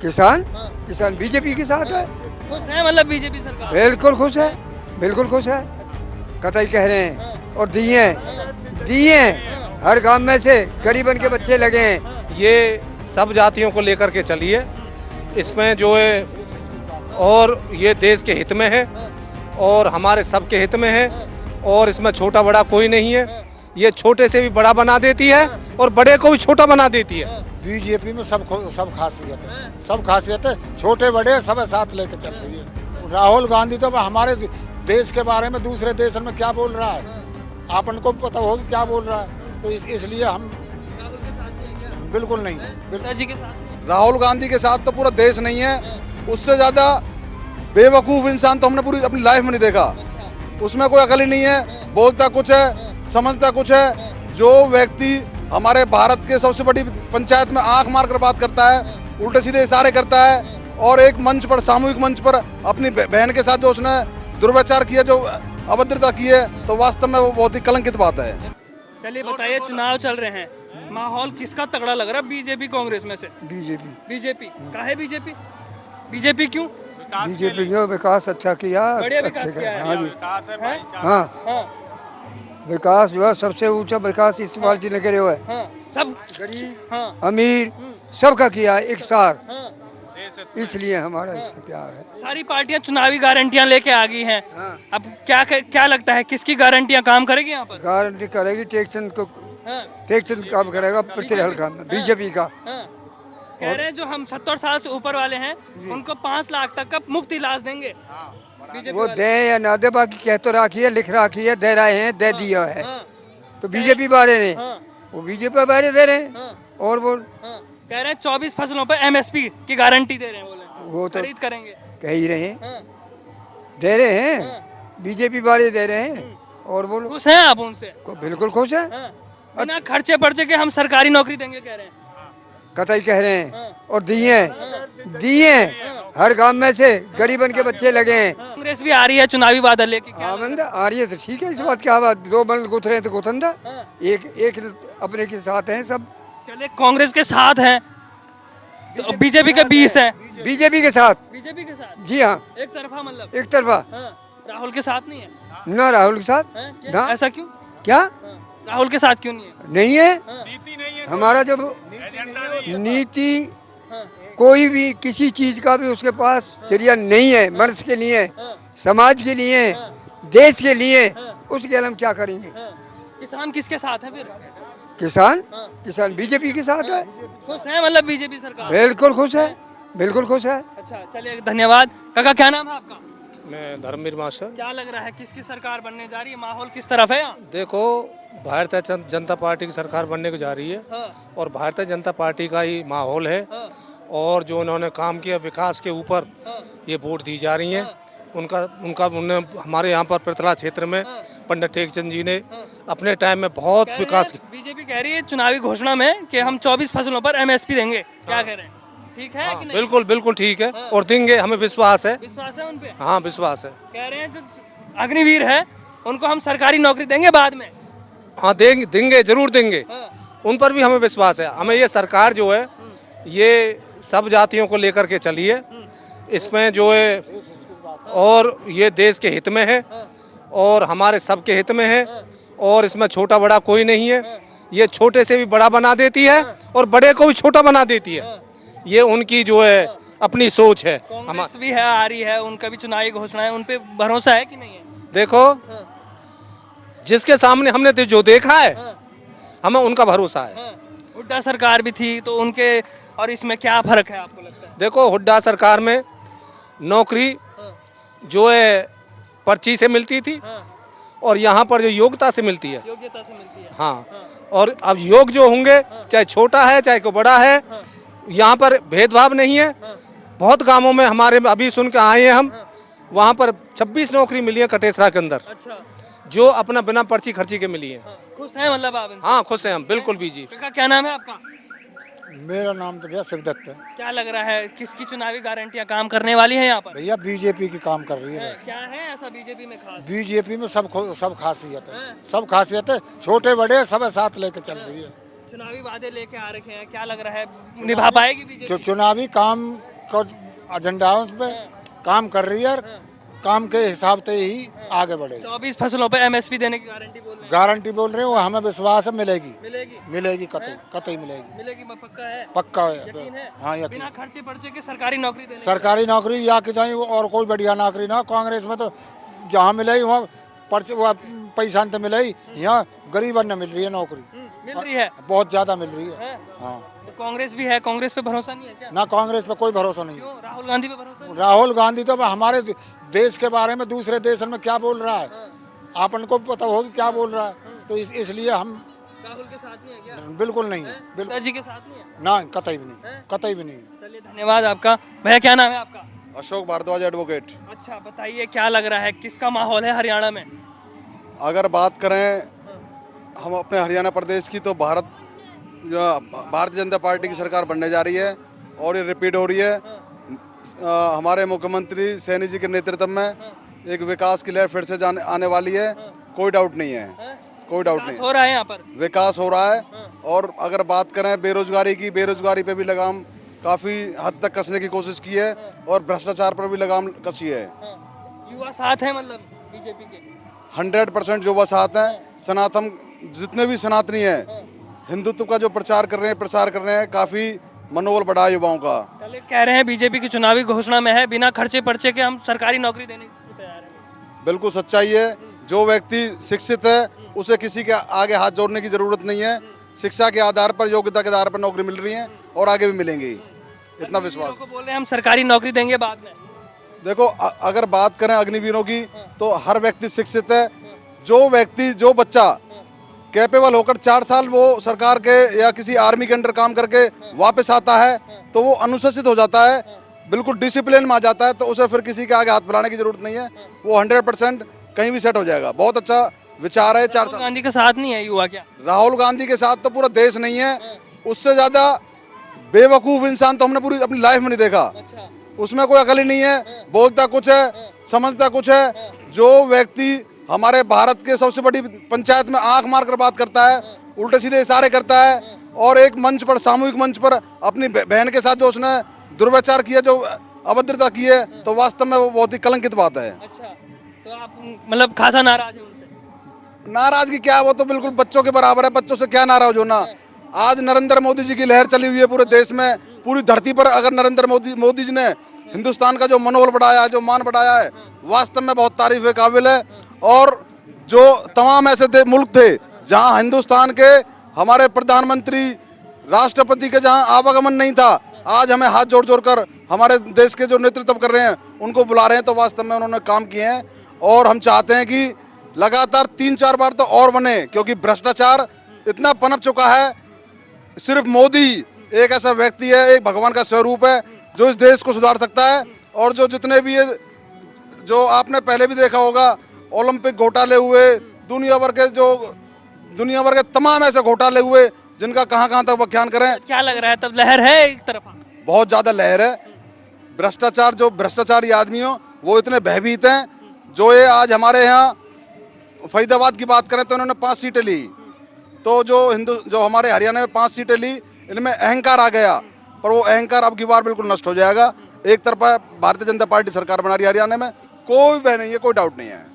किसान हाँ। किसान बीजेपी के साथ है। खुश है मतलब बीजेपी सरकार? बिल्कुल खुश है, बिल्कुल खुश है, कतई कह रहे हैं। और दिए दिए हर गांव में से गरीबन के बच्चे लगे हैं। ये सब जातियों को लेकर के चलिए, इसमें जो है और ये देश के हित में है और हमारे सबके हित में है और इसमें छोटा बड़ा कोई नहीं है। ये छोटे से भी बड़ा बना देती है और बड़े को भी छोटा बना देती है। बीजेपी में सब खासियत है, सब खासियत है, छोटे बड़े सब साथ लेके चल रही है। राहुल गांधी तो हमारे देश के बारे में दूसरे देश में क्या बोल रहा है, आपन को पता होगी क्या बोल रहा है, तो इसलिए हम बिल्कुल नहीं है। पिताजी के साथ? राहुल गांधी के साथ तो पूरा देश नहीं है, उससे ज़्यादा बेवकूफ़ इंसान तो हमने पूरी अपनी लाइफ में नहीं देखा। उसमें कोई अकल ही नहीं है, बोलता कुछ है समझता कुछ है। जो व्यक्ति हमारे भारत के सबसे बड़ी पंचायत में आंख मार कर बात करता है, उल्टे सीधे इशारे करता है और एक मंच पर सामूहिक मंच पर अपनी बहन के साथ जो उसने दुर्व्यवहार किया, जो अभद्रता की है, तो वास्तव में वो बहुत ही कलंकित बात है। चलिए बताइए, चुनाव चल रहे हैं, माहौल किसका तगड़ा लग रहा है? बीजेपी कांग्रेस में से? बीजेपी बीजेपी काहे बीजेपी? बीजेपी क्यों? बीजेपी ने विकास अच्छा किया, बढ़िया विकास अच्छे किया है। हाँ जी, हैं? हाँ हाँ विकास जो है सबसे ऊंचा विकास इस बार जी ने करे हुए है। हाँ सब गरीब हाँ अमीर सबका किया एक सार, हाँ। इसलिए हमारा इसका प्यार है। सारी पार्टियां चुनावी गारंटियां लेके आ गई हैं। हाँ। अब क्या लगता है किसकी गारंटियां काम करेगी यहाँ पर? गारंटी करेगी टैक्सन को, हाँ, टैक्सन काम करेगा पिछड़हल का बीजेपी का। हाँ। कह रहे हैं जो हम 70 साल से ऊपर वाले हैं उनको 5 लाख तक का मुफ्त इलाज देंगे। बीजेपी वो वाले। दे या ना दे, बाकी कह तो राखी है, लिख राखी है, दे रहे हैं, दे दिया है। हाँ, तो बीजेपी वाले ने हाँ, वो बीजेपी वाले दे रहे हैं। हाँ, और बोल हाँ। कह रहे हैं 24 फसलों पर एमएसपी की गारंटी दे रहे हैं, बोले वो तो खरीद करेंगे। कह ही रहे हैं, हाँ, दे रहे हैं, हाँ। बीजेपी वाले दे रहे हैं। और बोलो खुश हैं आप उनसे? को बिल्कुल खुश है, हाँ। बिना खर्चे पर्चे के हम सरकारी नौकरी देंगे कह रहे हैं। कतई कह रहे हैं। हाँ। और दिए हर गांव में से गरीबन के बच्चे लगे हैं। कांग्रेस भी आ रही है चुनावी बादल लेके, क्या लगता आमंद आ रही है तो ठीक है, इस बात क्या बात, दो बल गुथ रहे तो गुथंदा, हाँ। एक अपने के साथ हैं सब। है? चले कांग्रेस के साथ हैं तो बीजेपी के 20 है। बीजेपी के साथ, बीजेपी के साथ जी हाँ, एक तरफा मतलब? एक तरफा हाँ। राहुल के साथ नहीं है? ना राहुल के साथ हैं? ना। ऐसा क्यों? क्या हाँ। राहुल के साथ क्यों नहीं है? नहीं है, हाँ। हमारा जब नीति हाँ। कोई भी किसी चीज का भी उसके पास जरिया नहीं है, मनुष्य के लिए, हाँ। समाज के लिए, देश के लिए, उसके लिए हम क्या करेंगे। हाँ। किसान किसके साथ है फिर? किसान हाँ। किसान बीजेपी के साथ है। खुश है मतलब बीजेपी सरकार? बिल्कुल खुश है, बिल्कुल खुश है। अच्छा चलिए धन्यवाद। काका क्या नाम है आपका? मैं धर्मवीर मास्टर। क्या लग रहा है किसकी सरकार बनने जा रही है? माहौल किस तरफ है यहाँ? देखो, भारतीय जनता पार्टी की सरकार बनने को जा रही है हाँ। और भारतीय जनता पार्टी का ही माहौल है हाँ। और जो उन्होंने काम किया विकास के ऊपर हाँ। ये वोट दी जा रही हैं। उन्होंने हमारे यहाँ पर पृथला क्षेत्र में पंडित टेकचंद जी ने अपने टाइम में बहुत विकास किया। बीजेपी कह रही है चुनावी घोषणा में कि हम 24 फसलों पर एमएसपी देंगे, क्या कह रहे हैं? ठीक है कि नहीं? बिल्कुल बिल्कुल ठीक है और देंगे, हमें विश्वास है। विश्वास है उन पे? हाँ विश्वास है। कह रहे हैं जो अग्निवीर है उनको हम सरकारी नौकरी देंगे बाद में। हाँ देंगे जरूर देंगे, हाँ। उन पर भी हमें विश्वास है। हमें ये सरकार जो है ये सब जातियों को लेकर के चली है, इसमें जो है और ये देश के हित में है और हमारे सबके हित में है और इसमें छोटा बड़ा कोई नहीं है। ये छोटे से भी बड़ा बना देती है और बड़े को भी छोटा बना देती है। ये उनकी जो है अपनी सोच है। कांग्रेस भी है, आ रही है, उनका भी चुनावी घोषणा है, उन पे भरोसा है कि नहीं है? देखो, जिसके सामने हमने जो देखा है हमें उनका भरोसा है। हाँ। हुड्डा सरकार भी थी तो उनके और इसमें क्या फर्क है आपको लगता है? देखो, हुड्डा सरकार में नौकरी जो है पर्ची से मिलती थी हाँ। और यहाँ पर जो योग्यता से मिलती है। योग्यता से मिलती है। हाँ, और अब योग जो होंगे चाहे छोटा है चाहे कोई बड़ा है, यहाँ पर भेदभाव नहीं है। बहुत गांवों में हमारे अभी सुन के आए हैं हम, वहाँ पर 26 नौकरी मिली है कटेसरा के अंदर, अच्छा। जो अपना बिना पर्ची खर्ची के मिली है। खुश हैं मतलब आप इनसे? हाँ खुश हैं हम, बिल्कुल बीजी। काका क्या नाम है आपका? मेरा नाम तो भैया शिवदत्त है। क्या लग रहा है किसकी चुनावी गारंटियां काम करने वाली है यहाँ पर? भैया बीजेपी की काम कर रही है बस। क्या है ऐसा बीजेपी में खास? बीजेपी में सब खासियत है, सब खासियत है, छोटे बड़े सब साथ लेके चल रही है। चुनावी वादे लेके आ रखे हैं, क्या लग रहा है निभा पाएगी बीजेपी? जो चुनावी काम कुछ एजेंडाओं पे काम कर रही है और काम के हिसाब से ही आगे बढ़ेगी। 24 फसलों पे एमएसपी देने की गारंटी बोल रहे हैं। गारंटी बोल रहे हो, हमें विश्वास है मिलेगी, मिलेगी मिलेगी, कतई कतई मिलेगी, मिलेगी पक्का है। पक्का यकीन है? है। हाँ यकीन। बिना खर्चे पर्चे के सरकारी नौकरी देने सरकारी नौकरी या कि नहीं और कोई बढ़िया नौकरी ना, कांग्रेस में तो जहाँ मिले वहाँ पर्चे वहाँ पैसा तो मिले ही, यहाँ गरीबन ने मिल रही है नौकरी, मिल रही है। बहुत ज्यादा मिल रही है। हैं? हाँ तो कांग्रेस भी है, कांग्रेस पे भरोसा नहीं है क्या? ना कांग्रेस पे कोई भरोसा नहीं। क्यों? राहुल गांधी पे भरोसा नहीं? राहुल गांधी तो हमारे देश के बारे में दूसरे देश में क्या बोल रहा है, अपन को पता होगी क्या बोल रहा है, तो इसलिए हम राहुल के साथ नहीं है क्या? बिल्कुल नहीं है, बिल्कुल पिताजी के साथ नहीं है? ना, कतई भी नहीं, कतई भी नहीं। चलिए धन्यवाद आपका। भैया क्या नाम है आपका? अशोक भारद्वाज एडवोकेट। अच्छा बताइए क्या लग रहा है, किसका माहौल है हरियाणा में? अगर बात करें हम अपने हरियाणा प्रदेश की, तो भारतीय जनता पार्टी की सरकार बनने जा रही है और ये रिपीट हो रही है। हमारे मुख्यमंत्री सैनी जी के नेतृत्व में एक विकास की लहर फिर से आने वाली है, कोई डाउट नहीं है, कोई डाउट नहीं। हो रहा है यहाँ पर विकास हो रहा है। और अगर बात करें बेरोजगारी की, बेरोजगारी पे भी लगाम काफ़ी हद तक कसने की कोशिश की है और भ्रष्टाचार पर भी लगाम कसी है। युवा साथ है मतलब बीजेपी के? 100% युवा साथ हैं। सनातन जितने भी सनातनी हैं, हिंदुत्व का जो प्रचार कर रहे हैं, प्रसार कर रहे हैं, काफ़ी मनोबल बढ़ा है युवाओं का। कल कह रहे हैं बीजेपी की चुनावी घोषणा में है बिना खर्चे पर्चे के हम सरकारी नौकरी देने को तैयार हैं। बिल्कुल सच्चाई है। जो व्यक्ति शिक्षित है उसे किसी के आगे हाथ जोड़ने की ज़रूरत नहीं है। शिक्षा के आधार पर, योग्यता के आधार पर नौकरी मिल रही है और आगे भी मिलेंगी, इतना विश्वास। को बोल रहे हैं हम सरकारी नौकरी देंगे बाद में। देखो अगर बात करें अग्निवीरों की, तो हर व्यक्ति शिक्षित है। जो व्यक्ति, जो बच्चा कैपेबल होकर 4 साल वो सरकार के या किसी आर्मी के अंडर काम करके वापस आता है, तो वो अनुशासित हो जाता है, बिल्कुल डिसिप्लिन में आ जाता है, तो उसे फिर किसी के आगे हाथ फैलाने की जरूरत नहीं है। वो 100% कहीं भी सेट हो जाएगा। बहुत अच्छा विचार है। 4 राहुल साल गांधी के साथ नहीं है युवा क्या? राहुल गांधी के साथ तो पूरा देश नहीं है। उससे ज़्यादा बेवकूफ़ इंसान तो हमने पूरी अपनी लाइफ में नहीं देखा। अच्छा उसमें कोई अकल ही नहीं है, बोलता कुछ है, समझता कुछ है। जो व्यक्ति हमारे भारत के सबसे बड़ी पंचायत में आंख मार कर बात करता है, उल्टे सीधे इशारे करता है, और एक मंच पर, सामूहिक मंच पर अपनी बहन के साथ जो उसने दुर्व्यवहार किया, जो अभद्रता की है, तो वास्तव में वो बहुत ही कलंकित बात है। अच्छा तो आप मतलब खासा नाराज है उनसे? नाराजगी क्या है, वो तो बिल्कुल बच्चों के बराबर है। बच्चों से क्या नाराज होना। आज नरेंद्र मोदी जी की लहर चली हुई है पूरे देश में, पूरी धरती पर। अगर नरेंद्र मोदी जी ने हिंदुस्तान का जो मनोबल बढ़ाया है, जो मान बढ़ाया है, वास्तव में बहुत तारीफ के काबिल है। और जो तमाम ऐसे मुल्क थे जहां हिंदुस्तान के हमारे प्रधानमंत्री, राष्ट्रपति के जहां आवागमन नहीं था, आज हमें हाथ जोड़ जोड़ कर हमारे देश के जो नेतृत्व कर रहे हैं उनको बुला रहे हैं, तो वास्तव में उन्होंने काम किए हैं। और हम चाहते हैं कि लगातार 3-4 बार तो और बने, क्योंकि भ्रष्टाचार इतना पनप चुका है। सिर्फ मोदी एक ऐसा व्यक्ति है, एक भगवान का स्वरूप है, जो इस देश को सुधार सकता है। और जो जितने भी ये, जो आपने पहले भी देखा होगा, ओलंपिक घोटाले हुए, दुनिया भर के तमाम ऐसे घोटाले हुए जिनका कहां तक व्याख्यान करें। क्या लग रहा है तब लहर है एक तरफा? बहुत ज़्यादा लहर है। भ्रष्टाचार, जो भ्रष्टाचारी आदमी हो वो इतने भयभीत हैं। जो ये आज हमारे यहाँ फरीदाबाद की बात करें तो इन्होंने 5 सीटें ली, तो जो हमारे हरियाणा में 5 सीटें ली, इनमें अहंकार आ गया। पर वो अहंकार अब की बार बिल्कुल नष्ट हो जाएगा। एक तरफा भारतीय जनता पार्टी सरकार बना रही है हरियाणा में, कोई भय नहीं है, कोई डाउट नहीं है।